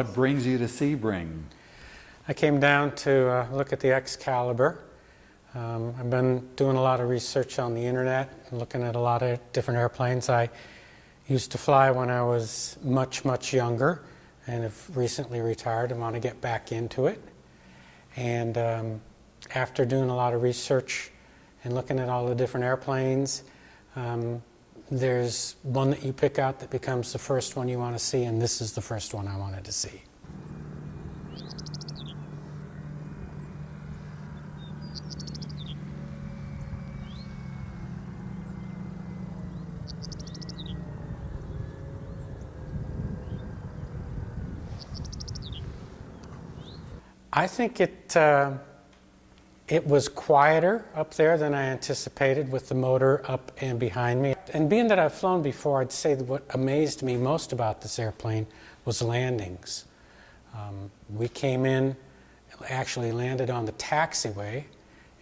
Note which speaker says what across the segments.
Speaker 1: What brings you to Sebring?
Speaker 2: I came down to look at the Excalibur. I've been doing a lot of research on the internet and looking at a lot of different airplanes. I used to fly when I was much younger and have recently retired and want to get back into it. And after doing a lot of research and looking at all the different airplanes, there's one that you pick out that becomes the first one you want to see, and this is the first one I wanted to see. I think it was quieter up there than I anticipated with the motor up and behind me. And being that I've flown before, I'd say that what amazed me most about this airplane was landings. We came in, actually landed on the taxiway,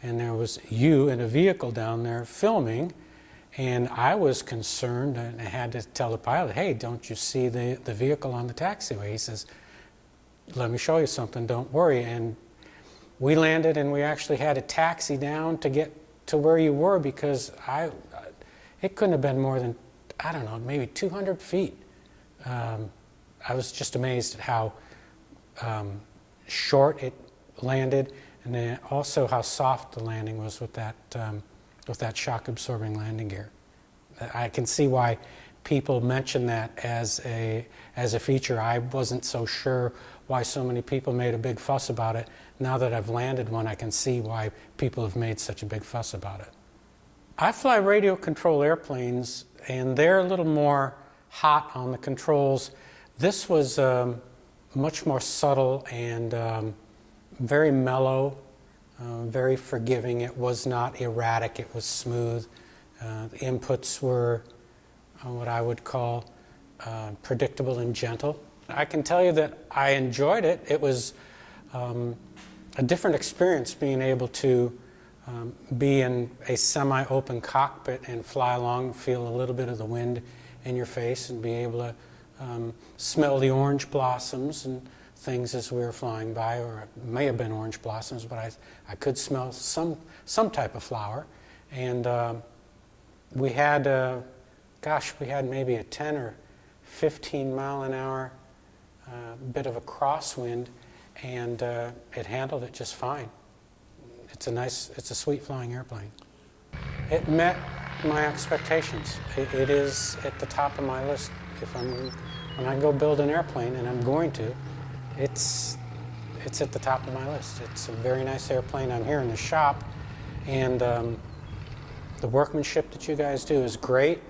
Speaker 2: and there was you in a vehicle down there filming, and I was concerned and I had to tell the pilot, hey, don't you see the vehicle on the taxiway? He says, let me show you something, don't worry. And we landed and we actually had a taxi down to get to where you were, because it couldn't have been more than, I don't know, maybe 200 feet. I was just amazed at how short it landed, and then also how soft the landing was with that shock absorbing landing gear. I can see why people mention that as a feature. I wasn't so sure why so many people made a big fuss about it. Now that I've landed one, I can see why people have made such a big fuss about it. I fly radio control airplanes, and they're a little more hot on the controls. This was much more subtle and very mellow, very forgiving. It was not erratic, it was smooth. The inputs were what I would call predictable and gentle. I can tell you that I enjoyed it. It was a different experience being able to be in a semi-open cockpit and fly along, feel a little bit of the wind in your face, and be able to smell the orange blossoms and things as we were flying by, or it may have been orange blossoms, but I could smell some type of flower. And we had we had maybe a 10 or 15 mile an hour bit of a crosswind, and it handled it just fine. It's a sweet flying airplane. It met my expectations. It is at the top of my list. When I go build an airplane, and I'm going to, it's at the top of my list. It's a very nice airplane. I'm here in the shop, and the workmanship that you guys do is great.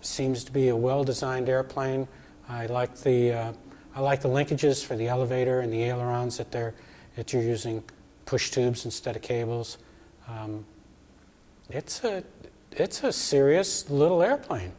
Speaker 2: Seems to be a well-designed airplane. I like the linkages for the elevator and the ailerons that you're using push tubes instead of cables. It's a serious little airplane.